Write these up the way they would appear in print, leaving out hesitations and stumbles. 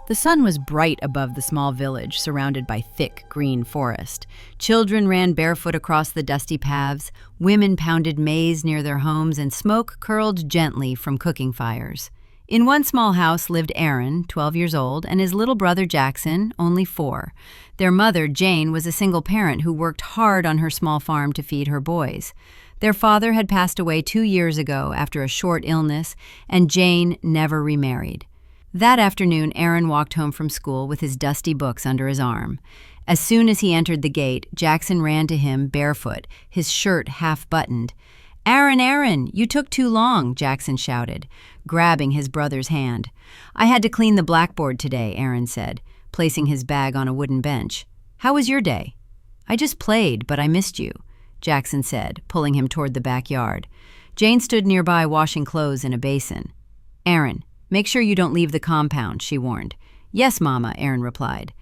The sun was bright above the small village, surrounded by thick green forest. Children ran barefoot across the dusty paths, women pounded maize near their homes, and smoke curled gently from cooking fires. In one small house lived Aaron, 12 years old, and his little brother Jackson, only 4. Their mother, Jane, was a single parent who worked hard on her small farm to feed her boys. Their father had passed away 2 years ago after a short illness, and Jane never remarried. That afternoon, Aaron walked home from school with his dusty books under his arm. As soon as he entered the gate, Jackson ran to him barefoot, his shirt half-buttoned. "Aaron, Aaron, you took too long," Jackson shouted, grabbing his brother's hand. "I had to clean the blackboard today," Aaron said, placing his bag on a wooden bench. "How was your day?" "I just played, but I missed you," Jackson said, pulling him toward the backyard. Jane stood nearby washing clothes in a basin. "Aaron, make sure you don't leave the compound," she warned. "Yes, Mama," Aaron replied.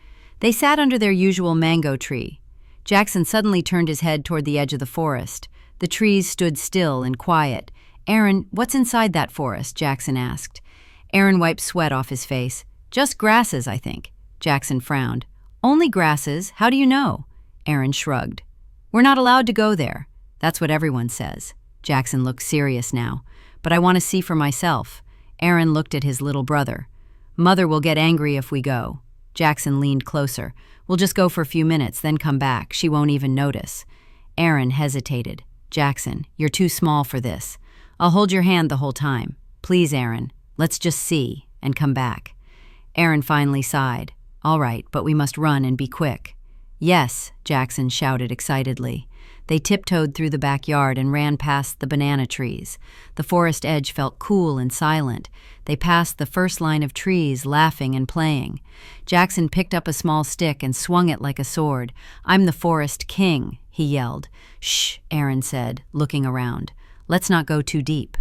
They sat under their usual mango tree. Jackson suddenly turned his head toward the edge of the forest. The trees stood still and quiet. "Aaron, what's inside that forest?" Jackson asked. Aaron wiped sweat off his face. "Just grasses, I think." Jackson frowned. "Only grasses? How do you know?" Aaron shrugged. "We're not allowed to go there." "That's what everyone says." Jackson looked serious now. "But I want to see for myself." Aaron looked at his little brother. "Mother will get angry if we go." Jackson leaned closer. "We'll just go for a few minutes, then come back. She won't even notice." Aaron hesitated. "Jackson, you're too small for this. I'll hold your hand the whole time. Please, Aaron, let's just see and come back." Aaron finally sighed. "All right, but we must run and be quick." "Yes," Jackson shouted excitedly. They tiptoed through the backyard and ran past the banana trees. The forest edge felt cool and silent. They passed the first line of trees, laughing and playing. Jackson picked up a small stick and swung it like a sword. "I'm the forest king," he yelled. "Shh," Aaron said, looking around. "Let's not go too deep."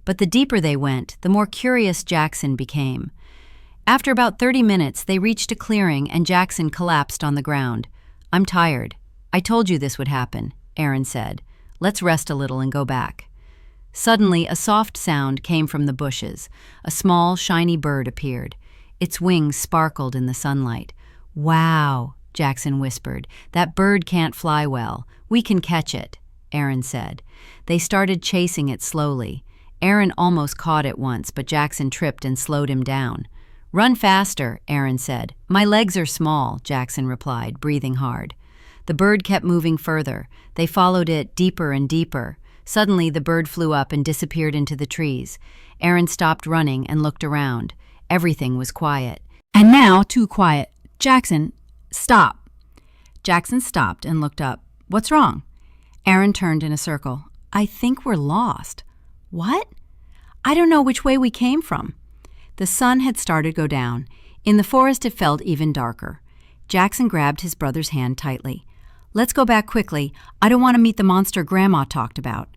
But the deeper they went, the more curious Jackson became. After about 30 minutes, they reached a clearing and Jackson collapsed on the ground. "I'm tired. I told you this would happen," Aaron said. "Let's rest a little and go back." Suddenly, a soft sound came from the bushes. A small, shiny bird appeared. Its wings sparkled in the sunlight. "Wow," Jackson whispered. "That bird can't fly well. We can catch it," Aaron said. They started chasing it slowly. Aaron almost caught it once, but Jackson tripped and slowed him down. "Run faster," Aaron said. "My legs are small," Jackson replied, breathing hard. The bird kept moving further. They followed it deeper and deeper. Suddenly, the bird flew up and disappeared into the trees. Aaron stopped running and looked around. Everything was quiet. "And now, too quiet. Jackson, stop." Jackson stopped and looked up. "What's wrong?" Aaron turned in a circle. "I think we're lost." "What?" "I don't know which way we came from." The sun had started to go down. In the forest, it felt even darker. Jackson grabbed his brother's hand tightly. "Let's go back quickly. I don't want to meet the monster Grandma talked about."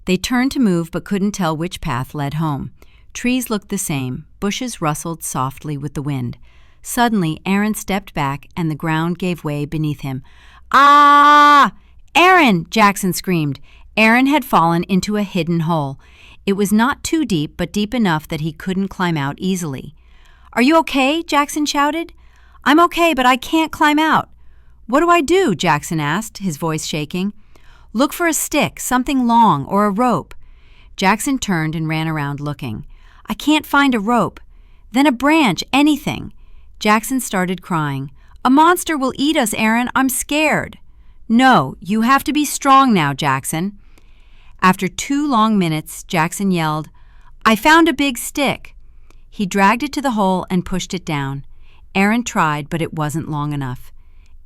They turned to move but couldn't tell which path led home. Trees looked the same. Bushes rustled softly with the wind. Suddenly, Aaron stepped back and the ground gave way beneath him. "Ah! Aaron!" Jackson screamed. Aaron had fallen into a hidden hole. It was not too deep, but deep enough that he couldn't climb out easily. "Are you okay?" Jackson shouted. "I'm okay, but I can't climb out." "What do I do?" Jackson asked, his voice shaking. "Look for a stick, something long, or a rope." Jackson turned and ran around looking. "I can't find a rope." "Then a branch, anything." Jackson started crying. "A monster will eat us, Aaron. I'm scared." "No, you have to be strong now, Jackson." After 2 long minutes, Jackson yelled, "I found a big stick." He dragged it to the hole and pushed it down. Aaron tried, but it wasn't long enough.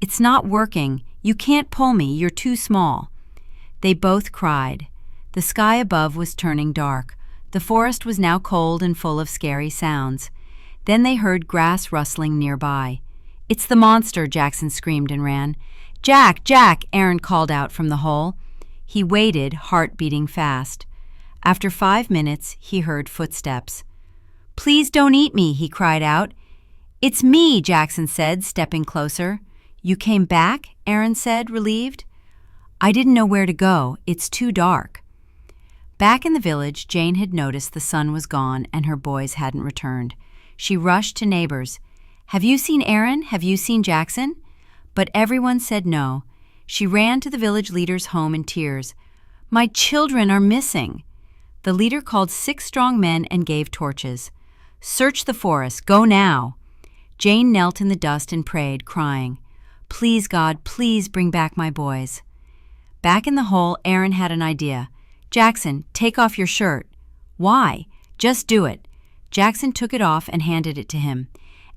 "It's not working. You can't pull me. You're too small." They both cried. The sky above was turning dark. The forest was now cold and full of scary sounds. Then they heard grass rustling nearby. "It's the monster," Jackson screamed and ran. "Jack, Jack," Aaron called out from the hole. He waited, heart beating fast. After 5 minutes, he heard footsteps. "Please don't eat me," he cried out. "It's me," Jackson said, stepping closer. "You came back?" Aaron said, relieved. "I didn't know where to go. It's too dark." Back in the village, Jane had noticed the sun was gone and her boys hadn't returned. She rushed to neighbors. "Have you seen Aaron? Have you seen Jackson?" But everyone said no. She ran to the village leader's home in tears. "My children are missing." The leader called 6 strong men and gave torches. "Search the forest. Go now." Jane knelt in the dust and prayed, crying, "Please, God, please bring back my boys." Back in the hole, Aaron had an idea. "Jackson, take off your shirt." "Why?" "Just do it." Jackson took it off and handed it to him.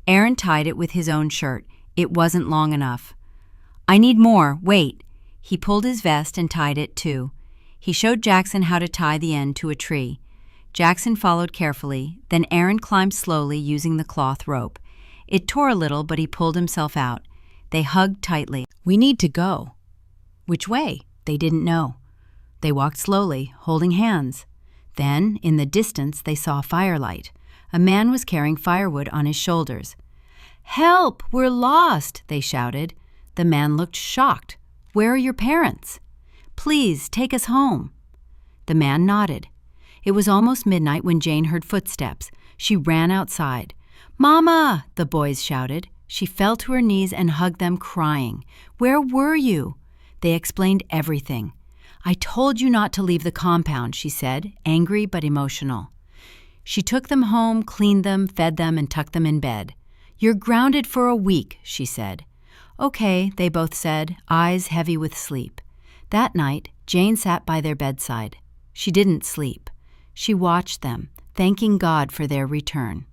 Aaron tied it with his own shirt. It wasn't long enough. "I need more. Wait." He pulled his vest and tied it too. He showed Jackson how to tie the end to a tree. Jackson followed carefully, then Aaron climbed slowly using the cloth rope. It tore a little, but he pulled himself out. They hugged tightly. "We need to go." Which way? They didn't know. They walked slowly, holding hands. Then, in the distance, they saw firelight. A man was carrying firewood on his shoulders. "Help! We're lost!" they shouted. The man looked shocked. "Where are your parents?" "Please, take us home." The man nodded. It was almost midnight when Jane heard footsteps. She ran outside. "Mama!" the boys shouted. She fell to her knees and hugged them, crying. "Where were you?" They explained everything. "I told you not to leave the compound," she said, angry but emotional. She took them home, cleaned them, fed them, and tucked them in bed. "You're grounded for a week," she said. "Okay," they both said, eyes heavy with sleep. That night, Jane sat by their bedside. She didn't sleep. She watched them, thanking God for their return.